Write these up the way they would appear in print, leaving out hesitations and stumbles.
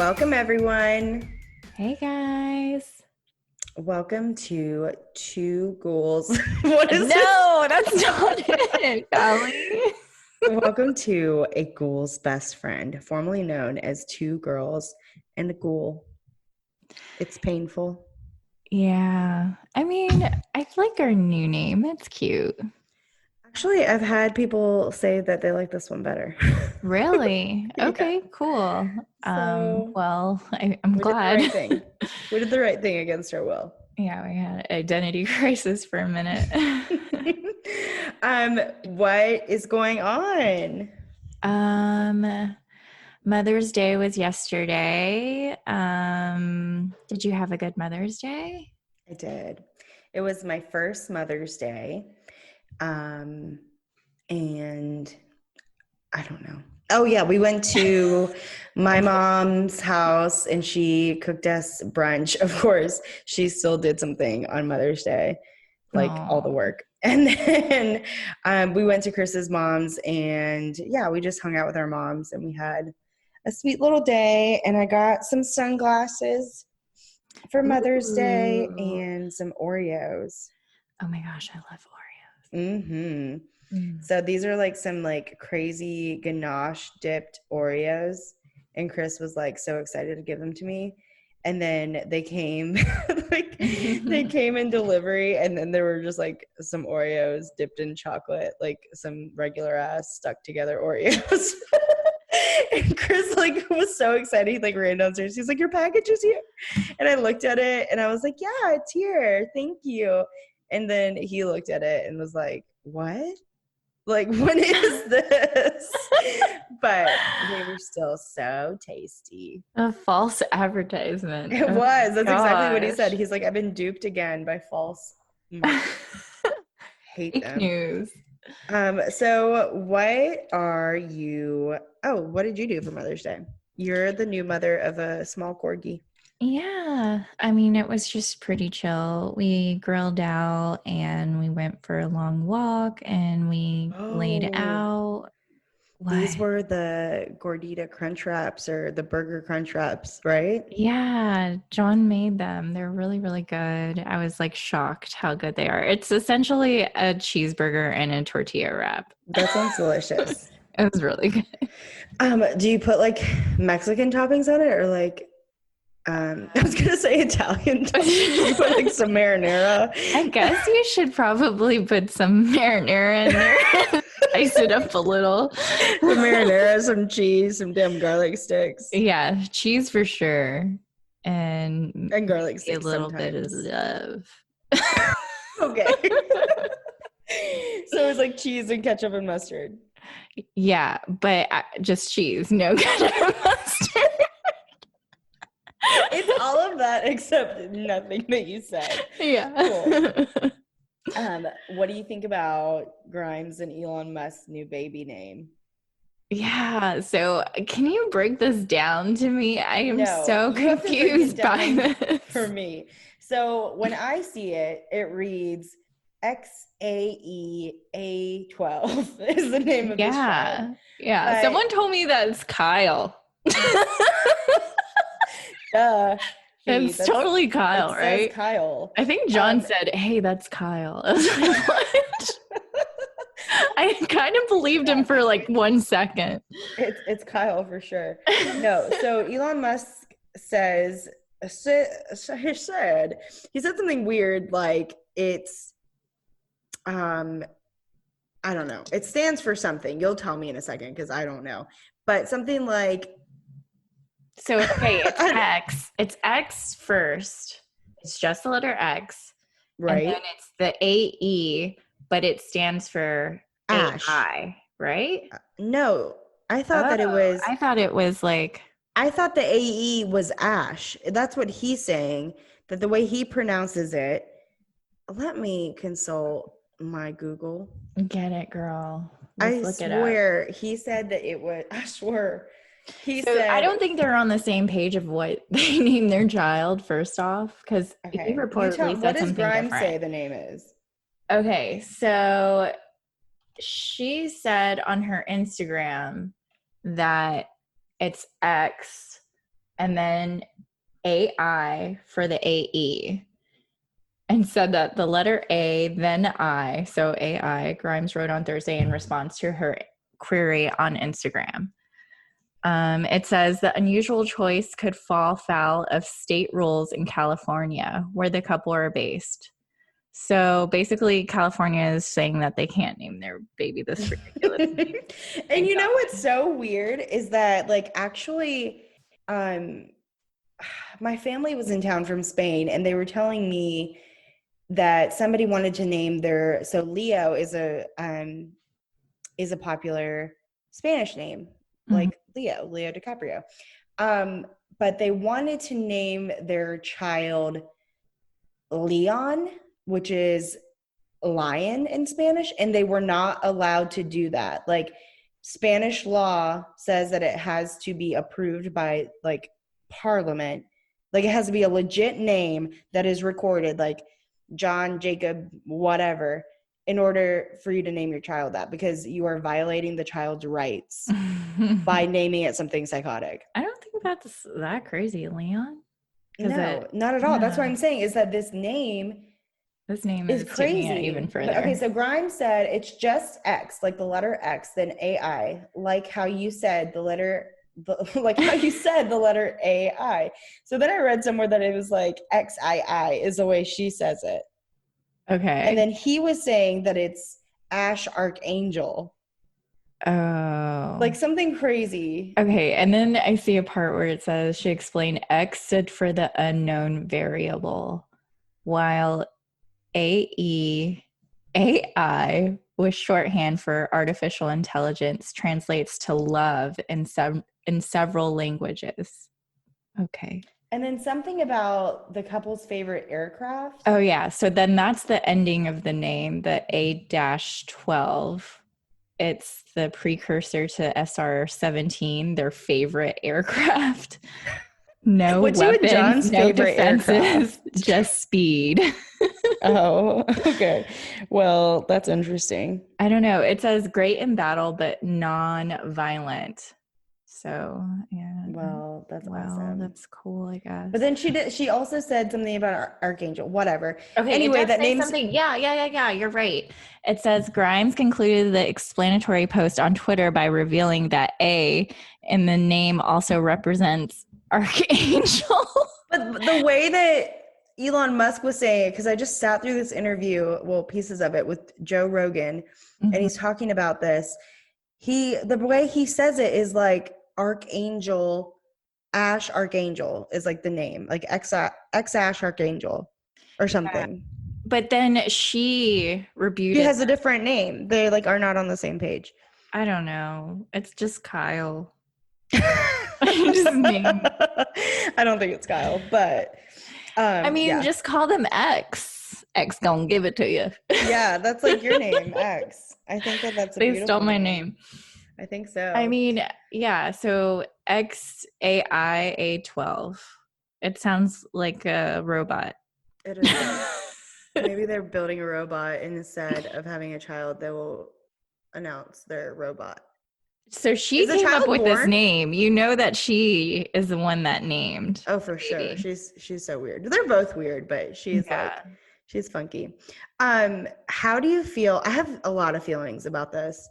Welcome, everyone. Hey, guys. Welcome to Two Ghouls. What is No, that's not it, Golly. Welcome to a ghoul's best friend, formerly known as Two Girls and a Ghoul. It's painful. Yeah. I mean, I like our new name. It's cute. Actually, I've had people say that they like this one better. Really? Yeah. Okay, cool. So I'm glad. We did the right thing. We did the right thing against our will. Yeah, we had an identity crisis for a minute. What is going on? Mother's Day was yesterday. Did you have a good Mother's Day? I did. It was my first Mother's Day. And I don't know. Oh yeah, we went to my mom's house and she cooked us brunch. Of course, she still did something on Mother's Day, like all the work. And then we went to Chris's mom's and yeah, we just hung out with our moms and we had a sweet little day. And I got some sunglasses for Mother's Day and some Oreos. Oh my gosh, I love Oreos. Mm-hmm. So these are like some like crazy ganache dipped Oreos. And Chris was like so excited to give them to me. And then they came they came in delivery and then there were just like some Oreos dipped in chocolate, like some regular ass stuck together Oreos. And Chris like was so excited. He like ran downstairs. He's like, "Your package is here." And I looked at it and I was like, "Yeah, it's here. Thank you." And then he looked at it and was like, "What? Like, what is this?" But they were still so tasty. A false advertisement. It was. That's exactly what he said. He's like, "I've been duped again by false marketing." Hate Fake them. news. So what did you do for Mother's Day? You're the new mother of a small corgi. Yeah, I mean, it was just pretty chill. We grilled out and we went for a long walk and we laid out. These were the gordita crunch wraps or the burger crunch wraps, right? Yeah, John made them. They're really, really good. I was like shocked how good they are. It's essentially a cheeseburger and a tortilla wrap. That sounds delicious. It was really good. Do you put like Mexican toppings on it or like I was gonna say Italian toppings? You put like some marinara? I guess you should probably put some marinara in there. Spice it up a little. Some marinara, some cheese, some damn garlic sticks. Yeah, cheese for sure. And garlic sticks. A little bit of love. Okay. So it's like cheese and ketchup and mustard. Yeah, but just cheese, no ketchup and mustard. It's all of that except nothing that you said. Yeah. Cool. What do you think about Grimes and Elon Musk's new baby name? Yeah, so can you break this down to me? I am so confused by this. For me. So when I see it, it reads XAEA12 is the name of this child. Yeah. But someone told me that's Kyle. Duh. It's totally Kyle, right? Kyle. I think John said, "Hey, that's Kyle." I was like, what? I kind of believed him for like 1 second. It's Kyle for sure. No, so Elon Musk he said something weird like it's I don't know. It stands for something. You'll tell me in a second because I don't know. But something like it's X. It's X first. It's just the letter X. Right. And then it's the AE, but it stands for Ash. AI, right? No. I thought that it was I thought the AE was Ash. That's what he's saying. That the way he pronounces it. Let me consult my Google. Get it, girl. I swear he said that it was. I swear. He said, I don't think they're on the same page of what they named their child, first off, because he reportedly said what does something Grimes different. say the name is? Okay, so she said on her Instagram that it's X, and then AI for the AE, and said that the letter A, then I, so AI, Grimes wrote on Thursday in response to her query on Instagram. It says the unusual choice could fall foul of state rules in California, where the couple are based. So basically, California is saying that they can't name their baby this ridiculous name. And you know what's so weird is that, like, actually, my family was in town from Spain, and they were telling me that somebody wanted to name their, so Leo is a popular Spanish name, like Leo DiCaprio. But they wanted to name their child Leon, which is lion in Spanish, and they were not allowed to do that. Like, Spanish law says that it has to be approved by, like, Parliament. Like, it has to be a legit name that is recorded, like John, Jacob, whatever, in order for you to name your child that, because you are violating the child's rights by naming it something psychotic. I don't think that's that crazy, Leon. No, not at all. That's what I'm saying, is that this name is crazy. Even further. Okay, so Grimes said it's just X, like the letter X, then AI, like how you said the letter AI. So then I read somewhere that it was like XII is the way she says it. Okay. And then he was saying that it's Ash Archangel. Oh. Like something crazy. Okay, and then I see a part where it says she explained X stood for the unknown variable, while AI was shorthand for artificial intelligence, translates to love in several languages. Okay. And then something about the couple's favorite aircraft. Oh, yeah. So then that's the ending of the name, the A-12. It's the precursor to SR-17, their favorite aircraft. No What's weapons, John's no favorite defenses, aircraft? just speed. Oh, okay. Well, that's interesting. I don't know. It says great in battle, but non-violent. So, yeah. Well, that's awesome. That's cool, I guess. But then she also said something about Archangel, whatever. Okay, anyway, that name's something. Yeah, you're right. It says Grimes concluded the explanatory post on Twitter by revealing that A in the name also represents Archangel. But the way that Elon Musk was saying it, because I just sat through this interview, well, pieces of it with Joe Rogan, and he's talking about this. The way he says it is like Archangel, Ash Archangel is like the name, like X Ash Archangel or something. Yeah. But then she rebuted. She has a different name. They like are not on the same page. I don't know. It's just Kyle. I don't think it's Kyle, but I mean, just call them X. X gonna give it to you. Yeah, that's like your name, X. I think that's a they stole my name. I think so. I mean, yeah. So XAIA12. It sounds like a robot. It is. Maybe they're building a robot, and instead of having a child, they will announce their robot. So she came up with this name. You know that she is the one that named. Oh, for sure. She's so weird. They're both weird, but she's she's funky. How do you feel? I have a lot of feelings about this.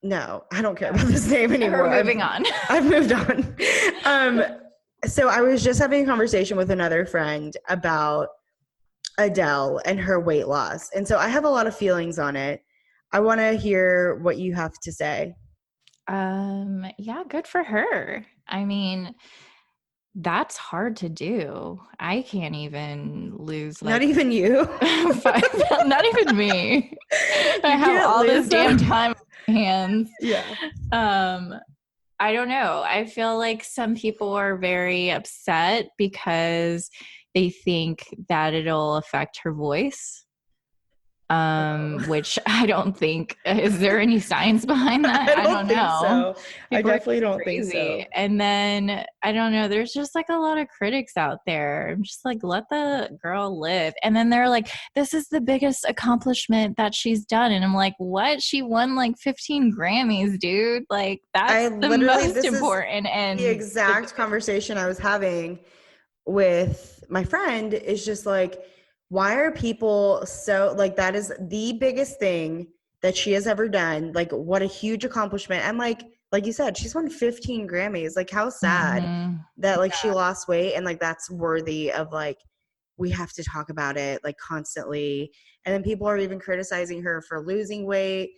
No, I don't care about this name anymore. We're moving on. I've moved on. So I was just having a conversation with another friend about Adele and her weight loss. And so I have a lot of feelings on it. I want to hear what you have to say. Yeah, good for her. I mean, that's hard to do. I can't even lose. Not even you. Not even me. I have all this damn time on my hands. Yeah. I don't know. I feel like some people are very upset because they think that it'll affect her voice. which I don't think, is there any science behind that? I don't think know. so. People I are definitely don't think crazy. so. And then I don't know, there's just like a lot of critics out there. I'm just like, let the girl live. And then they're like, this is the biggest accomplishment that she's done. And I'm like, what? She won like 15 Grammys, dude. Like that's the most This is important. And the exact conversation I was having with my friend is just like, why are people so like, that is the biggest thing that she has ever done. Like, what a huge accomplishment. And like you said, she's won 15 Grammys. Like, how sad that like she lost weight, and like that's worthy of like, we have to talk about it like constantly. And then people are even criticizing her for losing weight.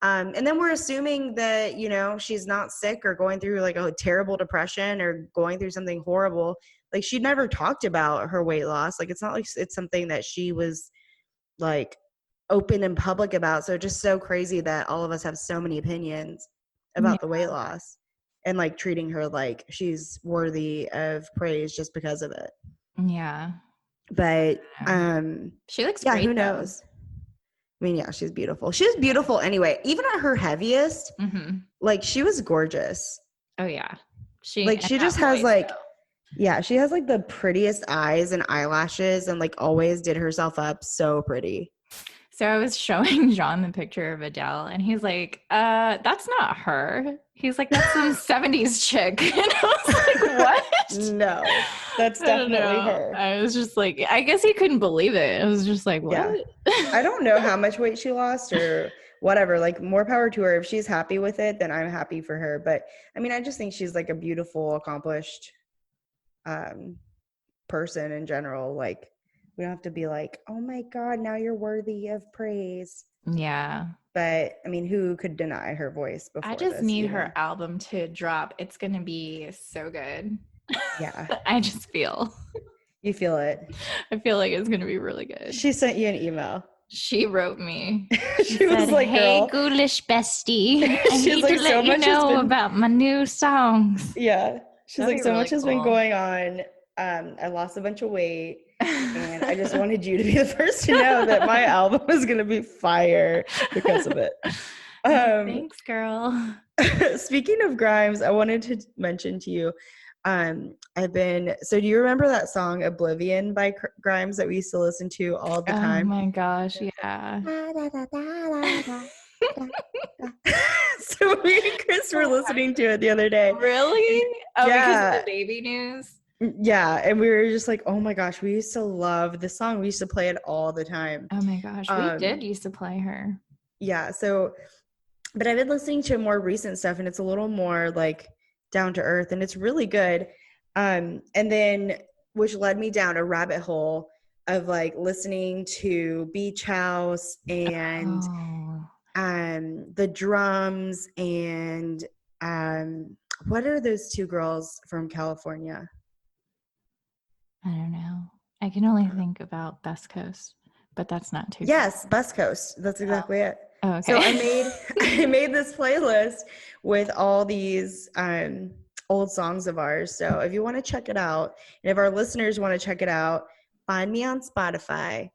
And then we're assuming that, you know, she's not sick or going through like a terrible depression or going through something horrible. Like, she never talked about her weight loss. Like, it's not like it's something that she was like open and public about. So it's just so crazy that all of us have so many opinions about the weight loss, and like treating her like she's worthy of praise just because of it. Yeah. But she looks yeah, great, who knows? I mean, yeah, she's beautiful. She was beautiful anyway. Even at her heaviest, like, she was gorgeous. Oh yeah. She just has like, yeah, she has like the prettiest eyes and eyelashes, and like always did herself up so pretty. So I was showing John the picture of Adele, and he's like, that's not her. He's like, that's some 70s chick. And I was like, what? No, that's definitely her. I was just like, I guess he couldn't believe it. I was just like, what? Yeah. I don't know how much weight she lost or whatever. Like, more power to her. If she's happy with it, then I'm happy for her. But I mean, I just think she's like a beautiful, accomplished person in general. Like, we don't have to be like, oh my God, now you're worthy of praise. Yeah. But I mean, who could deny her voice before I just this, need her album to drop. It's going to be so good. Yeah. I just feel. You feel it. I feel like it's going to be really good. She sent you an email. She wrote me. She was said, like, hey, girl. ghoulish bestie. I need like, to let you know about my new songs. Yeah. She's like, so much has been going on. I lost a bunch of weight, and I just wanted you to be the first to know that my album is going to be fire because of it. Thanks, girl. Speaking of Grimes, I wanted to mention to you, so do you remember that song Oblivion by Grimes that we used to listen to all the time? Oh my gosh, yeah. So me and Chris were listening to it the other day. Really? Oh, yeah. Because of the baby news? Yeah, and we were just like, oh my gosh, we used to love this song. We used to play it all the time. Oh my gosh, we did used to play her. Yeah, so, but I've been listening to more recent stuff, and it's a little more like down to earth, and it's really good. And then, which led me down a rabbit hole of like listening to Beach House and the Drums, and what are those two girls from California? I don't know. I can only think about Best Coast, but that's not too. Yes, Best Coast. That's exactly it. Oh, okay. So I made this playlist with all these old songs of ours. So if you want to check it out, and if our listeners want to check it out, find me on Spotify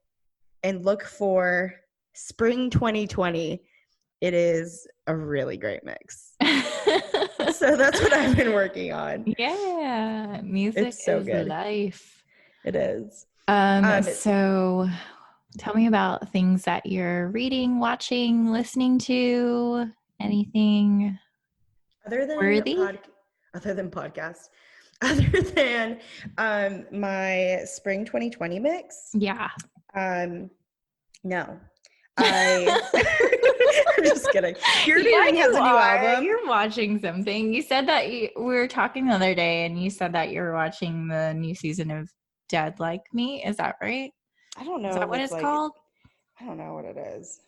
and look for Spring 2020. It is a really great mix. So that's what I've been working on. Yeah, music is good. Life. It is. So tell me about things that you're reading, watching, listening to, anything other than worthy? Other than podcasts. Other than my Spring 2020 mix? Yeah. No. I'm just kidding. Your Doing has a new album. You're watching something. You said that we were talking the other day, and you said that you were watching the new season of Dead Like Me. Is that right? I don't know. Is that what it's called? I don't know what it is.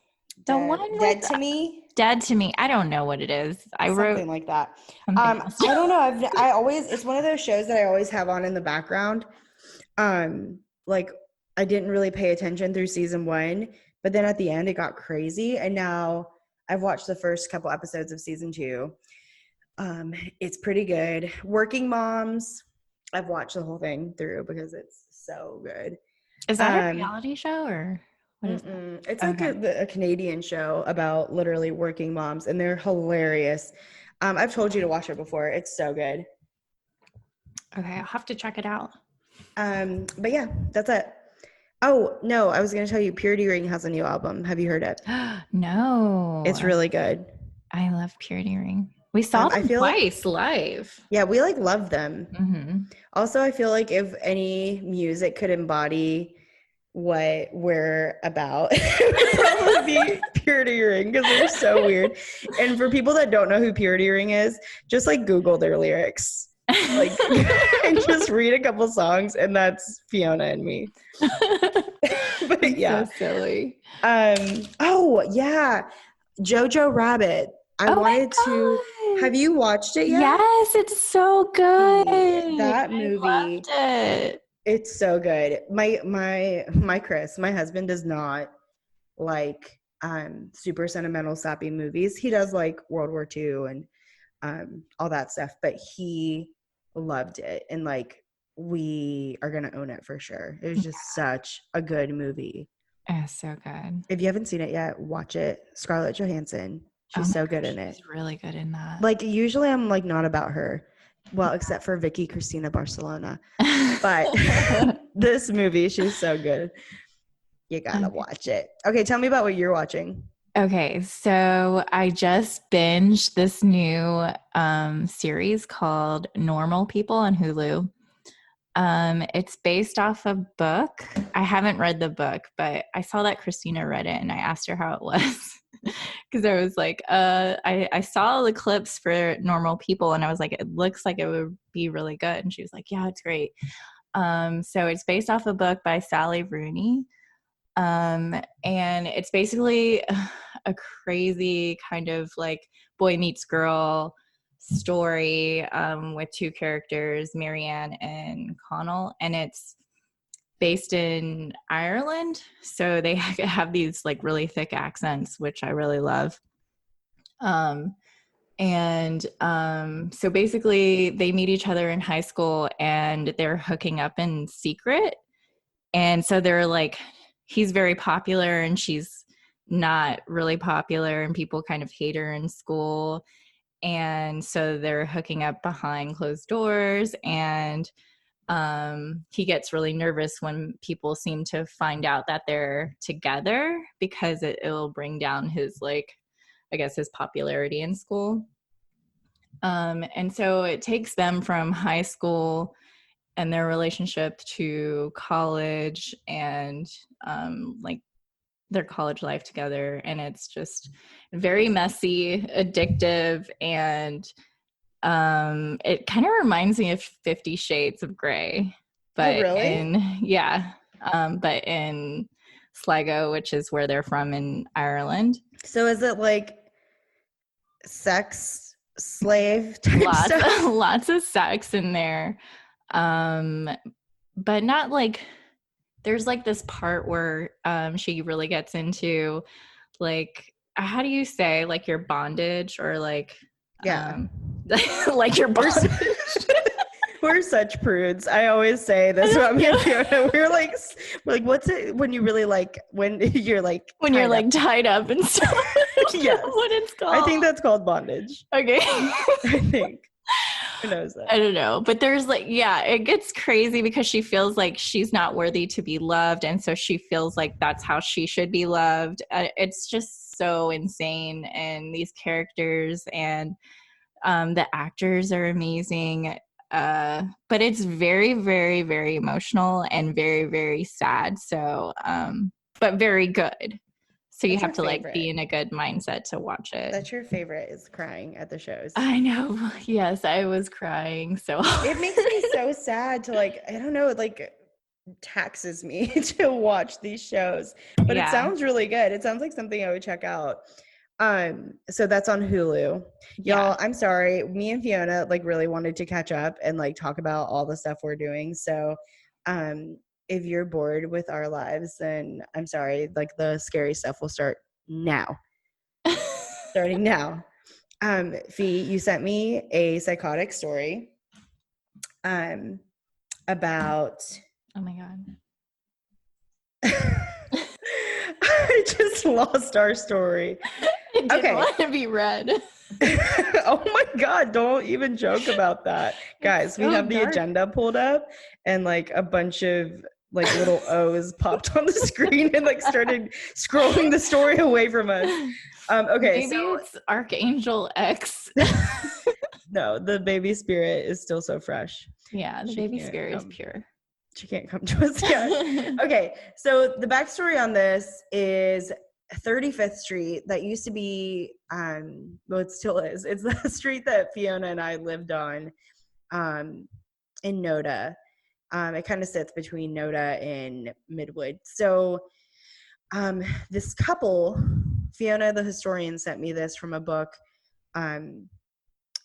Dead to Me? Dead to Me. I don't know what it is. I wrote something like that. I don't know. I always, it's one of those shows that I always have on in the background. Like, I didn't really pay attention through season 1, but then at the end it got crazy, and now I've watched the first couple episodes of season 2. It's pretty good. Working Moms, I've watched the whole thing through because it's so good. Is that a reality show or? What is that? It's like a Canadian show about literally working moms, and they're hilarious. I've told you to watch it before. It's so good. Okay, I'll have to check it out. But yeah, that's it. Oh, no, I was going to tell you, Purity Ring has a new album. Have you heard it? No. It's really good. I love Purity Ring. We saw them twice live. Yeah, we like love them. Mm-hmm. Also, I feel like if any music could embody what we're about, it would probably be Purity Ring, because they're so weird. And for people that don't know who Purity Ring is, just like Google their lyrics. Like, and just read a couple songs, and that's Fiona and me. But yeah, so silly. Oh yeah, Jojo Rabbit. I wanted to. Have you watched it yet? Yes, it's so good. That movie. I loved it. It's so good. My Chris, my husband, does not like super sentimental sappy movies. He does like World War II and all that stuff, but he loved it, and like we are gonna own it for sure. It was just such a good movie. It's so good. If you haven't seen it yet, watch it. Scarlett Johansson. She's so good in it. She's really good in that. Like, usually I'm like not about her. Well, except for Vicky Cristina Barcelona. But this movie, she's so good. You gotta watch it. Okay, tell me about what you're watching. Okay, so I just binged this new series called Normal People on Hulu. It's based off a book. I haven't read the book, but I saw that Christina read it, and I asked her how it was. Because I was like, I saw the clips for Normal People, and I was like, it looks like it would be really good. And she was like, yeah, it's great. So it's based off a book by Sally Rooney. And it's basically a crazy kind of like boy meets girl story with two characters, Marianne and Connell, and it's based in Ireland, so they have these like really thick accents, which I really love. So basically they meet each other in high school, and they're hooking up in secret, and so they're like, he's very popular and she's not really popular, and people kind of hate her in school. And so they're hooking up behind closed doors, and he gets really nervous when people seem to find out that they're together, because it'll bring down his, like, I guess, his popularity in school. And so it takes them from high school and their relationship to college, and like their college life together. And it's just very messy, addictive, and it kind of reminds me of 50 Shades of Grey, but but in Sligo, which is where they're from in Ireland. So is it like sex slave type stuff? Lots of sex in there, but not like, there's like this part where she really gets into, like, how do you say, like, your bondage, or like like your bondage. We're such prudes. I always say this about me and Fiona. We're like, what's it when you really like, when you're like tied up and stuff? Yes. What it's called. I think that's called bondage. Okay. I think. Who knows that? I don't know. But there's like, it gets crazy because she feels like she's not worthy to be loved. And so she feels like that's how she should be loved. It's just so insane. And these characters and the actors are amazing. But it's very, very, very emotional and very, very sad. So, but very good. So you have to like be in a good mindset to watch it. That's your favorite, is crying at the shows. I know. Yes, I was crying. So it makes me so sad to, like, I don't know, it like taxes me to watch these shows. But it sounds really good. It sounds like something I would check out. So that's on Hulu. Y'all, I'm sorry. Me and Fiona like really wanted to catch up and like talk about all the stuff we're doing. So if you're bored with our lives, then I'm sorry. Like, the scary stuff will start now. Starting now. Fee, you sent me a psychotic story about oh my God. just lost our story. It didn't want to be read. Oh my God, don't even joke about that. Guys, we have the agenda pulled up and like a bunch of like little O's popped on the screen and like started scrolling the story away from us. Okay. Maybe it's Archangel X. No, the baby spirit is still so fresh. Yeah, the baby spirit is pure. She can't come to us yet. Okay, so the backstory on this is 35th Street. That used to be, well, it still is. It's the street that Fiona and I lived on in Noda. It kind of sits between Noda and Midwood. So this couple, Fiona the historian sent me this from a book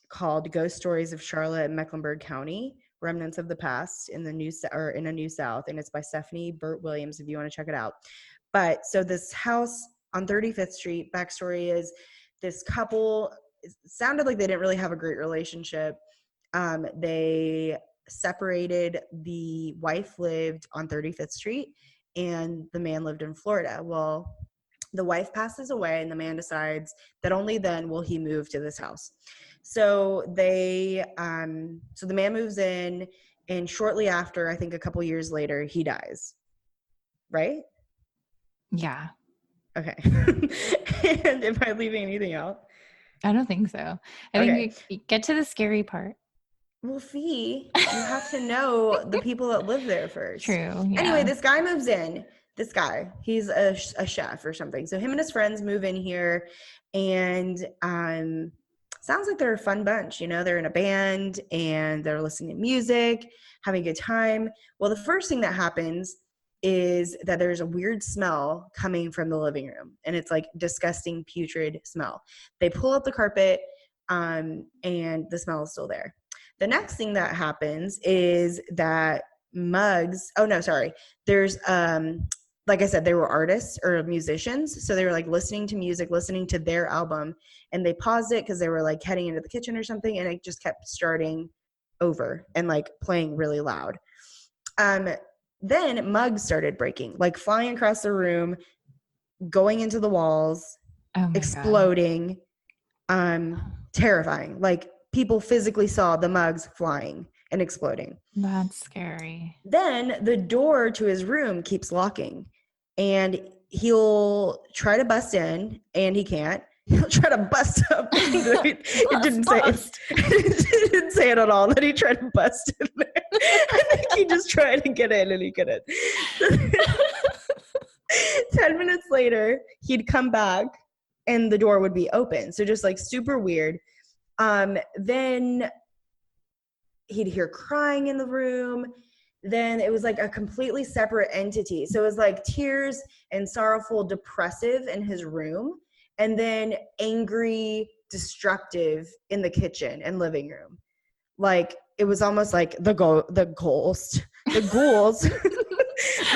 called Ghost Stories of Charlotte and Mecklenburg County, Remnants of the Past in a New South, and it's by Stephanie Burt Williams if you want to check it out. But so this house on 35th Street, backstory is this couple, it sounded like they didn't really have a great relationship. They separated. The wife lived on 35th Street and the man lived in Florida. Well, the wife passes away and the man decides that only then will he move to this house. So the man moves in, and shortly after, I think a couple years later, he dies. Right? Yeah. Okay. And am I leaving anything out? I don't think so. I think we get to the scary part. Well, Fee, you have to know the people that live there first. True. Yeah. Anyway, this guy moves in. This guy, he's a chef or something. So him and his friends move in here, and sounds like they're a fun bunch. You know, they're in a band and they're listening to music, having a good time. Well, the first thing that happens is that there's a weird smell coming from the living room, and it's like disgusting, putrid smell. They pull up the carpet, and the smell is still there. The next thing that happens is that there's like I said, they were artists or musicians, so they were like listening to music, listening to their album, and they paused it because they were like heading into the kitchen or something, and it just kept starting over and like playing really loud. Then mugs started breaking, like flying across the room, going into the walls, exploding. Terrifying. Like people physically saw the mugs flying and exploding. That's scary. Then the door to his room keeps locking, and he'll try to bust in, and he can't. He'll try to bust up. It didn't say it at all that he tried to bust in there. I think he just tried to get in and he couldn't. 10 minutes later, he'd come back and the door would be open. So just like super weird. Then he'd hear crying in the room. Then it was like a completely separate entity. So it was like tears and sorrowful, depressive in his room. And then angry, destructive in the kitchen and living room. Like it was almost like the ghouls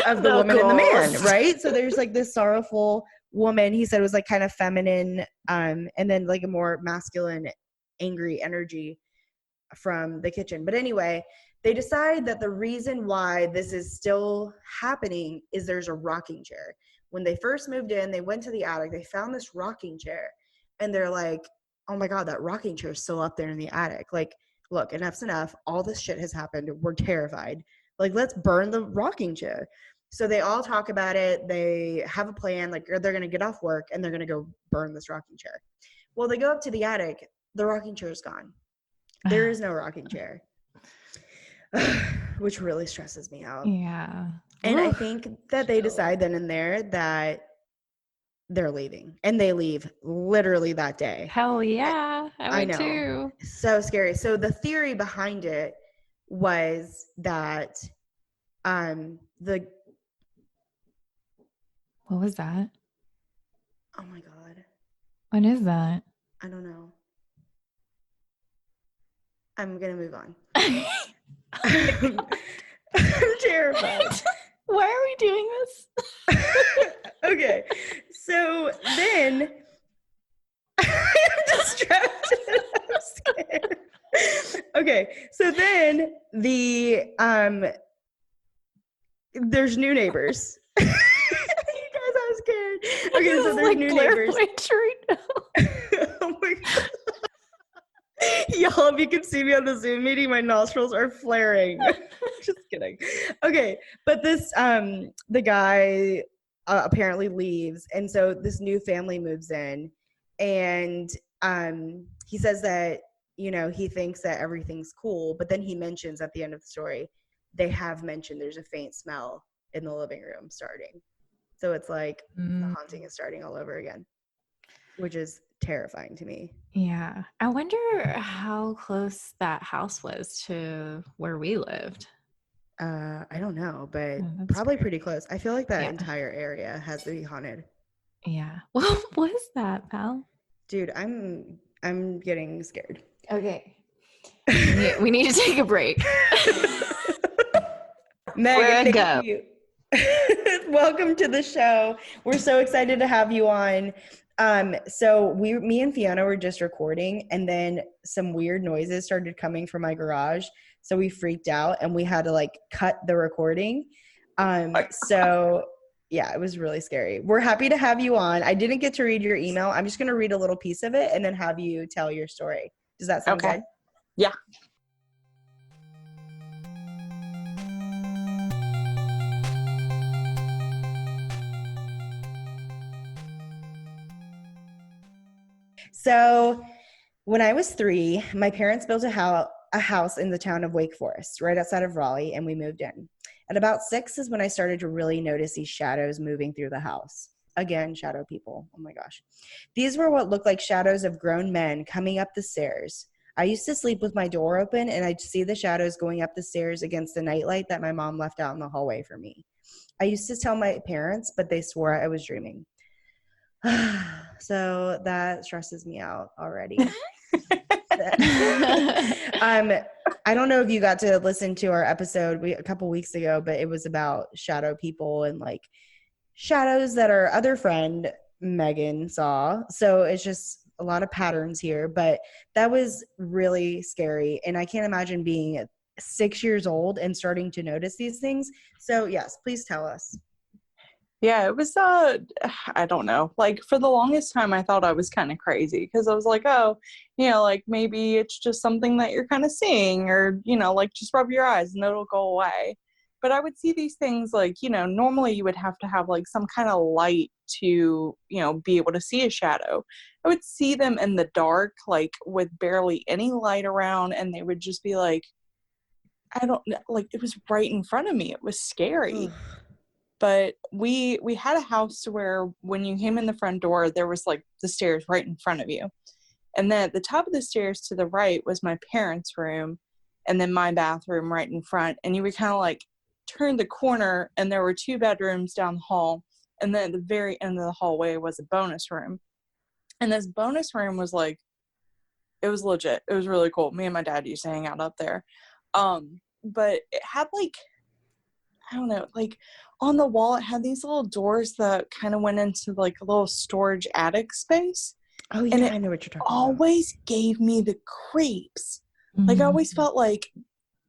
of the woman and the man, right? So there's like this sorrowful woman. He said it was like kind of feminine, and then like a more masculine, angry energy from the kitchen. But anyway, they decide that the reason why this is still happening is there's a rocking chair. When they first moved in, they went to the attic, they found this rocking chair, and they're like, oh my God, that rocking chair is still up there in the attic. Like, look, enough's enough. All this shit has happened. We're terrified. Like, let's burn the rocking chair. So they all talk about it. They have a plan, like they're going to get off work and they're going to go burn this rocking chair. Well, they go up to the attic. The rocking chair is gone. There is no rocking chair, which really stresses me out. Yeah. And I think that they decide then and there that they're leaving, and they leave literally that day. Hell yeah. I would too. So scary. So the theory behind it was that what was that? Oh my God. What is that? I don't know. I'm going to move on. I'm terrified. Why are we doing this? Okay. So then I'm distracted. I'm scared. Okay. So then there's new neighbors. You guys, I'm scared. Okay, so there's new Blair neighbors. Witch right now. Oh my God. Y'all, if you can see me on the Zoom meeting, my nostrils are flaring. Just kidding. Okay, but this the guy apparently leaves, and so this new family moves in, and he says that, you know, he thinks that everything's cool, but then he mentions at the end of the story, they have mentioned there's a faint smell in the living room starting. So it's like the haunting is starting all over again, which is terrifying to me. Yeah. I wonder how close that house was to where we lived. I don't know, but That's probably weird. pretty close. I feel like that Yeah. entire area has to be haunted. Yeah. What was that, pal? Dude, I'm getting scared. Okay. We need to take a break. Megan, thank you. Welcome to the show. We're so excited to have you on. So me and Fiona were just recording, and then some weird noises started coming from my garage. So we freaked out and we had to like cut the recording. So yeah, it was really scary. We're happy to have you on. I didn't get to read your email. I'm just going to read a little piece of it and then have you tell your story. Does that sound good? Yeah. So when I was 3, my parents built a house in the town of Wake Forest, right outside of Raleigh, and we moved in. At about 6 is when I started to really notice these shadows moving through the house. Again, shadow people. Oh my gosh. These were what looked like shadows of grown men coming up the stairs. I used to sleep with my door open, and I'd see the shadows going up the stairs against the nightlight that my mom left out in the hallway for me. I used to tell my parents, but they swore I was dreaming. So that stresses me out already. I don't know if you got to listen to our episode a couple weeks ago, but it was about shadow people and like shadows that our other friend Megan saw. So it's just a lot of patterns here, but that was really scary. And I can't imagine being 6 years old and starting to notice these things. So yes, please tell us. Yeah, it was, I don't know. Like, for the longest time, I thought I was kind of crazy because I was like, oh, you know, like, maybe it's just something that you're kind of seeing, or, you know, like, just rub your eyes and it'll go away. But I would see these things, like, you know, normally you would have to have, like, some kind of light to, you know, be able to see a shadow. I would see them in the dark, like, with barely any light around, and they would just be like, I don't know, like, it was right in front of me. It was scary. But we had a house to where when you came in the front door, there was like the stairs right in front of you. And then at the top of the stairs to the right was my parents' room, and then my bathroom right in front. And you would kind of like turn the corner, and there were 2 bedrooms down the hall. And then at the very end of the hallway was a bonus room. And this bonus room was like, it was legit. It was really cool. Me and my dad used to hang out up there. But it had like, I don't know, like on the wall, it had these little doors that kind of went into like a little storage attic space. Oh, yeah, and I know what you're talking about. Always gave me the creeps. Mm-hmm. Like, I always felt like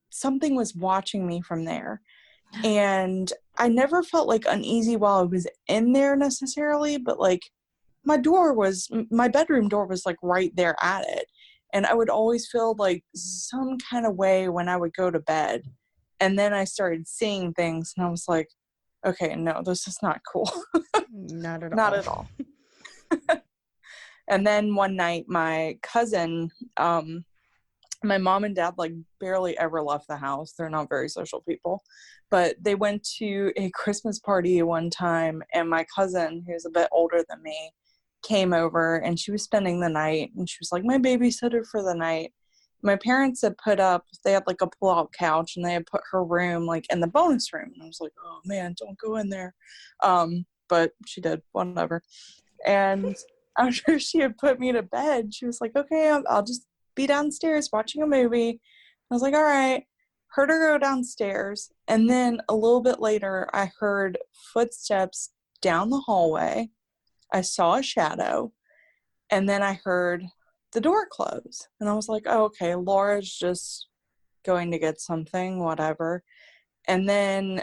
something was watching me from there. And I never felt like uneasy while I was in there necessarily, but like my bedroom door was like right there at it. And I would always feel like some kind of way when I would go to bed. And then I started seeing things, and I was like, okay, no, this is not cool. Not at all. Not at all. And then one night, my cousin, my mom and dad, like, barely ever left the house. They're not very social people. But they went to a Christmas party one time, and my cousin, who's a bit older than me, came over, and she was spending the night, and she was like my babysitter for the night. My parents had they had like a pull-out couch, and they had put her room like in the bonus room. And I was like, oh man, don't go in there. But she did, whatever. And after she had put me to bed, she was like, okay, I'll just be downstairs watching a movie. I was like, all right. Heard her go downstairs. And then a little bit later, I heard footsteps down the hallway. I saw a shadow. And then I heard the door close. And I was like, oh, okay, Laura's just going to get something, whatever. And then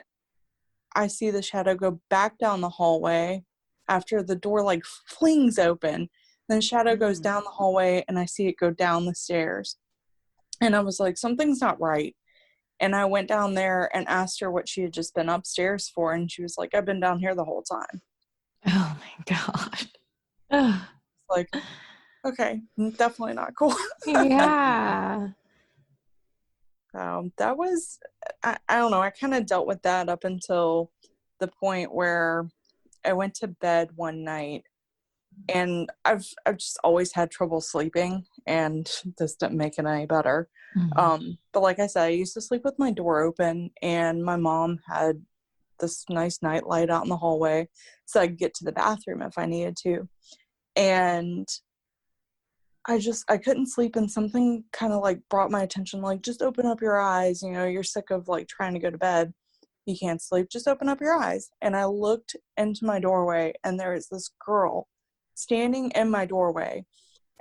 I see the shadow go back down the hallway, after the door like flings open. Then shadow goes down the hallway and I see it go down the stairs. And I was like, something's not right. And I went down there and asked her what she had just been upstairs for. And she was like, I've been down here the whole time. Oh my God. Like, okay, definitely not cool. Yeah. That was, I don't know, I kind of dealt with that up until the point where I went to bed one night. And I've just always had trouble sleeping, and this didn't make it any better. But like I said, I used to sleep with my door open, and my mom had this nice night light out in the hallway so I could get to the bathroom if I needed to. And I couldn't sleep, and something kind of like brought my attention, like, just open up your eyes. You know, you're sick of like trying to go to bed. You can't sleep. Just open up your eyes. And I looked into my doorway, and there was this girl standing in my doorway,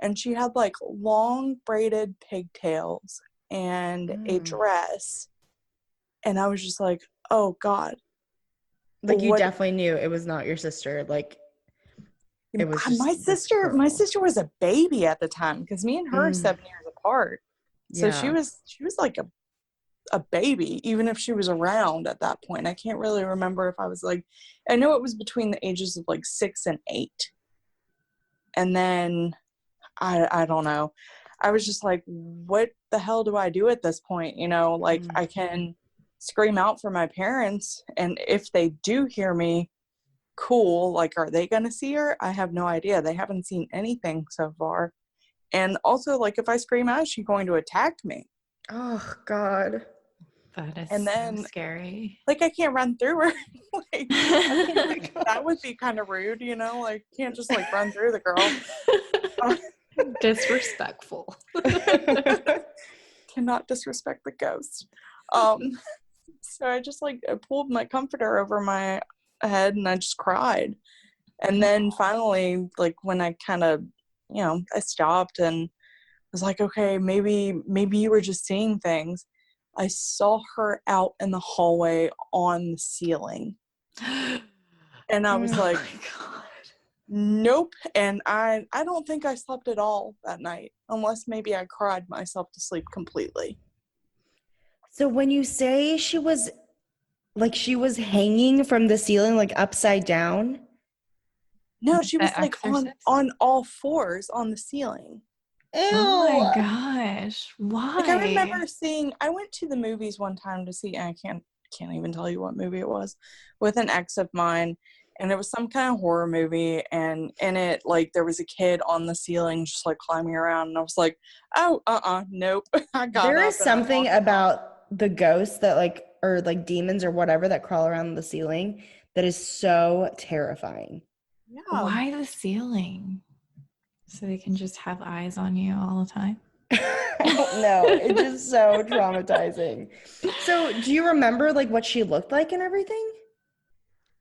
and she had like long braided pigtails and a dress, and I was just like, oh God. Like, you definitely knew it was not your sister. Like, it was just my sister was a baby at the time, because me and her are 7 years apart. So she was like a baby, even if she was around at that point. I can't really remember if I was like, I know it was between the ages of like 6 and 8. And then I don't know. I was just like, what the hell do I do at this point? You know, like, I can scream out for my parents, and if they do hear me, cool. Like, are they going to see her? I have no idea. They haven't seen anything so far. And also, like, if I scream out, is she going to attack me? Oh God. That is and then, so scary. Like, I can't run through her. Like, that would be kind of rude, you know? Like, can't just like run through the girl. Disrespectful. Cannot disrespect the ghost. So I just like, I pulled my comforter over my head and I just cried. And then finally, like, when I kind of, you know, I stopped and was like, okay, maybe you were just seeing things. I saw her out in the hallway on the ceiling. And I was like, nope. And I don't think I slept at all that night, unless maybe I cried myself to sleep completely. So when you say she was hanging from the ceiling, like upside down? No, she was like on all fours on the ceiling. Ew. Oh my gosh. Why? Like, I remember I went to the movies one time to see, and I can't even tell you what movie it was, with an ex of mine, and it was some kind of horror movie, and in it, like, there was a kid on the ceiling just like climbing around, and I was like, oh, nope. I got There is something about the ghosts that like, or like demons or whatever that crawl around the ceiling that is so terrifying. Yeah. Why the ceiling? So they can just have eyes on you all the time? I don't know. It's just so traumatizing. So do you remember like what she looked like and everything?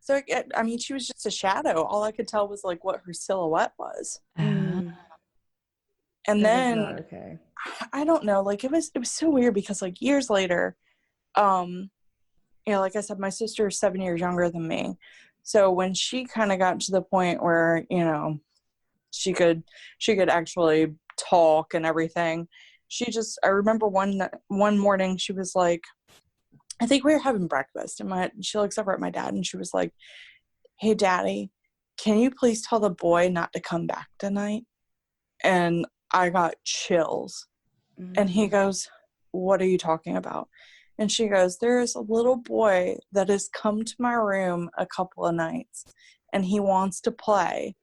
So, I mean, she was just a shadow. All I could tell was like what her silhouette was. Mm. And then, okay. I don't know, like, it was so weird because like years later, you know, like I said, my sister is 7 years younger than me. So when she kind of got to the point where, you know, she could actually talk and everything, I remember one morning she was like, I think we were having breakfast, and she looks over at my dad and she was like, hey Daddy, can you please tell the boy not to come back tonight? And I got chills. And he goes, what are you talking about? And she goes, there's a little boy that has come to my room a couple of nights and he wants to play.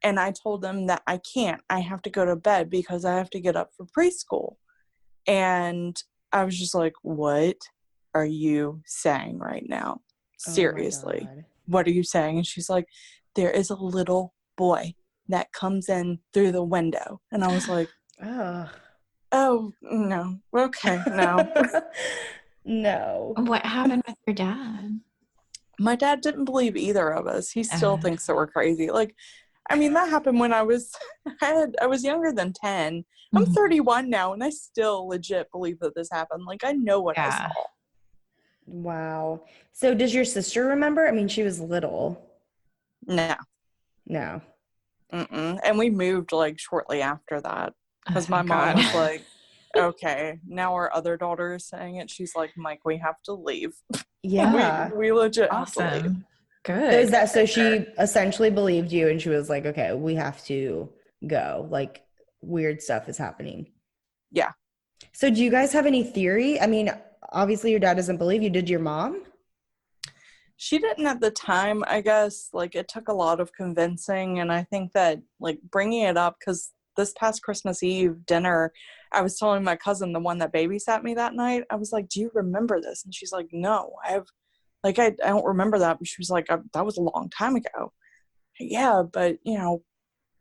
And I told him that I can't. I have to go to bed because I have to get up for preschool. And I was just like, what are you saying right now? Seriously. What are you saying? And she's like, there is a little boy that comes in through the window. And I was like, oh, no. Okay, no. No. What happened with your dad? My dad didn't believe either of us. He still thinks that we're crazy. Like, I mean, that happened when I was younger than 10. I'm 31 now, and I still legit believe that this happened. Like, I know what I saw. Wow. So does your sister remember? I mean, she was little. No. No. Mm-mm. And we moved like shortly after that because my Oh, mom God. was like, okay, now our other daughter is saying it. She's like, Mike, we have to leave. Yeah. we legit have to leave. Awesome. So Good. is that so she essentially believed you and she was like, okay, we have to go. Like weird stuff is happening. Yeah. So do you guys have any theory? I mean, obviously your dad doesn't believe you. Did your mom? She didn't at the time, I guess. Like, it took a lot of convincing. And I think that, like, bringing it up, because this past Christmas Eve dinner, I was telling my cousin, the one that babysat me that night, I was like, do you remember this? And she's like, no, I don't remember that. But she was like, that was a long time ago. Yeah, but,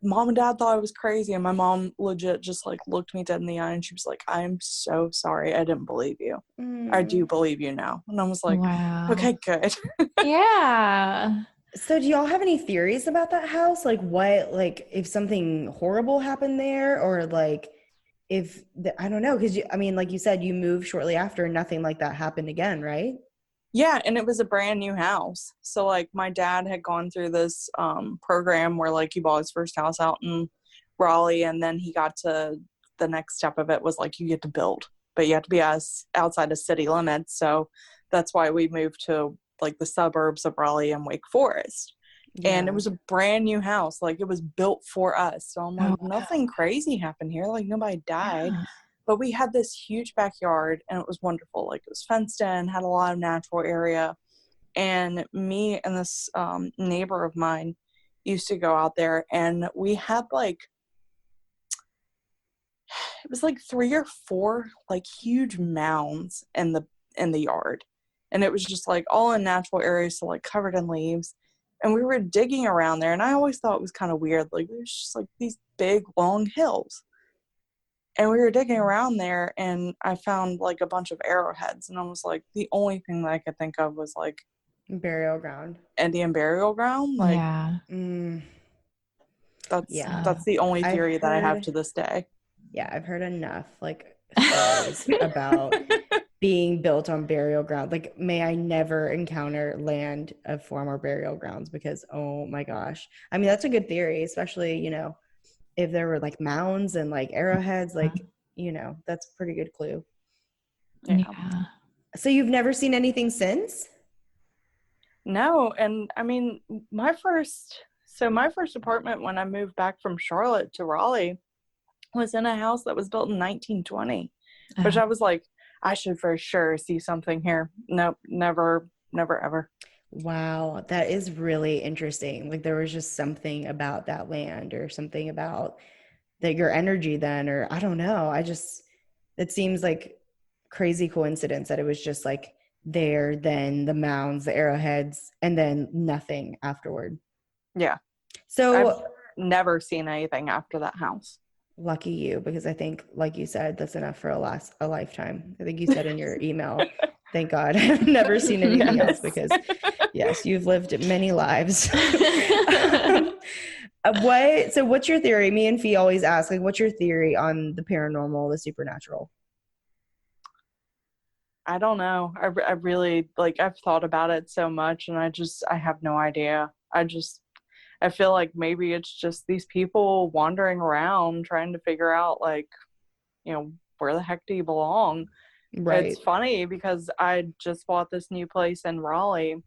mom and dad thought I was crazy, and my mom legit just like looked me dead in the eye and she was like, I'm so sorry, I didn't believe you. I do believe you now. And I was like, Wow. okay, good. Yeah. So do y'all have any theories about that house? Like what, like if something horrible happened there or like if, I don't know. Cause I mean, like you said, you moved shortly after and nothing like that happened again, right? Yeah, and it was a brand new house. So like my dad had gone through this program where like he bought his first house out in Raleigh, and then he got to the next step of it was like you get to build, but you have to be outside of city limits. So that's why we moved to like the suburbs of Raleigh and Wake Forest. And it was a brand new house, like it was built for us. So I'm like, nothing crazy happened here, like nobody died. Yeah. But we had this huge backyard and it was wonderful. Like it was fenced in, had a lot of natural area. And me and this neighbor of mine used to go out there, and we had like, it was like 3 or 4 like huge mounds in the yard. And it was just like all in natural areas, so like covered in leaves. And we were digging around there, and I always thought it was kind of weird. Like there's just like these big long hills. And we were digging around there, and I found like a bunch of arrowheads, and I was like, the only thing that I could think of was like Burial ground. Indian burial ground. Like, Yeah. that's the only theory that I have to this day. Yeah, I've heard enough like stories about being built on burial ground. Like, may I never encounter land of former burial grounds because, oh my gosh. I mean, that's a good theory, especially, if there were like mounds and like arrowheads, like, that's a pretty good clue. Yeah. So you've never seen anything since? No, and I mean, my first apartment when I moved back from Charlotte to Raleigh was in a house that was built in 1920, which I was like, I should for sure see something here. Nope, never, ever. Wow, that is really interesting. Like there was just something about that land or something about your energy then, or I don't know. It seems like crazy coincidence that it was just like there, then the mounds, the arrowheads, and then nothing afterward. Yeah. So I've never seen anything after that house. Lucky you, because I think, like you said, that's enough for a lifetime. I think you said in your email, thank God I've never seen anything else, because yes, you've lived many lives. So what's your theory? Me and Fee always ask, like, what's your theory on the paranormal, the supernatural? I don't know. I really, like, I've thought about it so much, and I have no idea. I feel like maybe it's just these people wandering around trying to figure out, like, where the heck do you belong? Right. It's funny because I just bought this new place in Raleigh,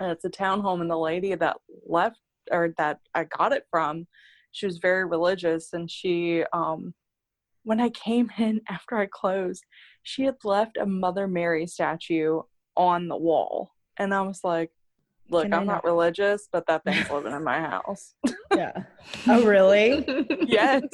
and it's a townhome, and the lady that left, or that I got it from, she was very religious, and she, when I came in after I closed, she had left a Mother Mary statue on the wall. And I was like, look, I'm not religious, but that thing's living in my house. Yeah. Oh, really? Yes.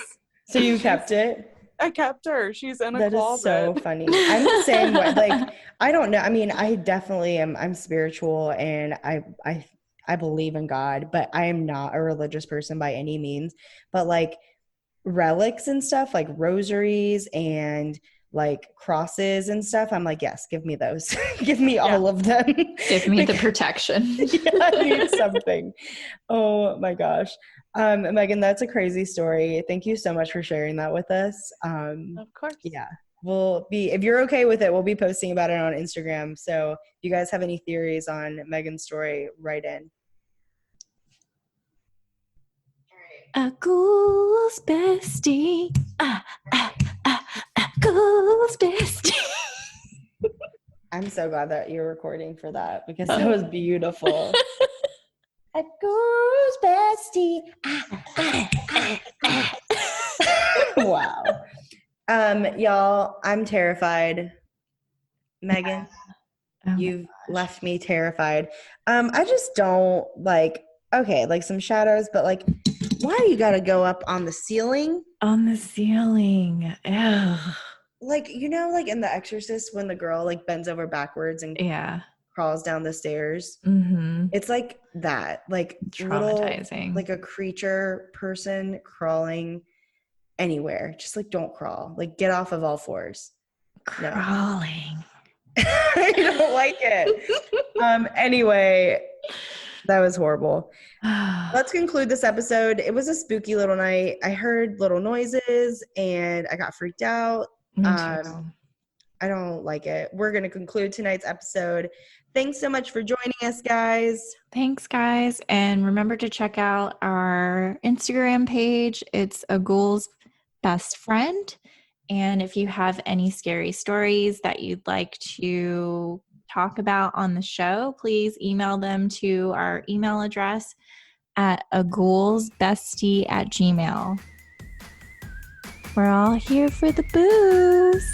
So you kept it? I kept her. She's in a closet. That is so funny. I'm the same way. Like, I don't know. I mean, I definitely am. I'm spiritual, and I believe in God, but I am not a religious person by any means. But like relics and stuff, like rosaries and like crosses and stuff, I'm like, yes, give me those. Give me all of them. Give me the protection. Yeah, I need something. Oh my gosh. Meghan, that's a crazy story. Thank you so much for sharing that with us. Of course. Yeah. If you're okay with it, we'll be posting about it on Instagram. So if you guys have any theories on Meghan's story, write in. A ghoul's bestie. A ghoul's bestie. I'm so glad that you're recording for that because that was beautiful. A ghoul's bestie. Wow. Y'all, I'm terrified. Megan, you've left me terrified. I just don't like, okay, like some shadows, but like, why do you gotta go up on the ceiling? On the ceiling. Ew. Like, you know, like in The Exorcist when the girl like bends over backwards and crawls down the stairs. Mm-hmm. It's like that, like traumatizing, little, like a creature person crawling anywhere. Just like don't crawl. Like get off of all fours. Crawling. No. I don't like it. Anyway, that was horrible. Let's conclude this episode. It was a spooky little night. I heard little noises and I got freaked out. Me too. I don't like it. We're going to conclude tonight's episode. Thanks so much for joining us, guys. Thanks, guys. And remember to check out our Instagram page. It's A Ghoul's Best Friend. And if you have any scary stories that you'd like to talk about on the show, please email them to our email address at aghoulsbestie@gmail.com. We're all here for the booze.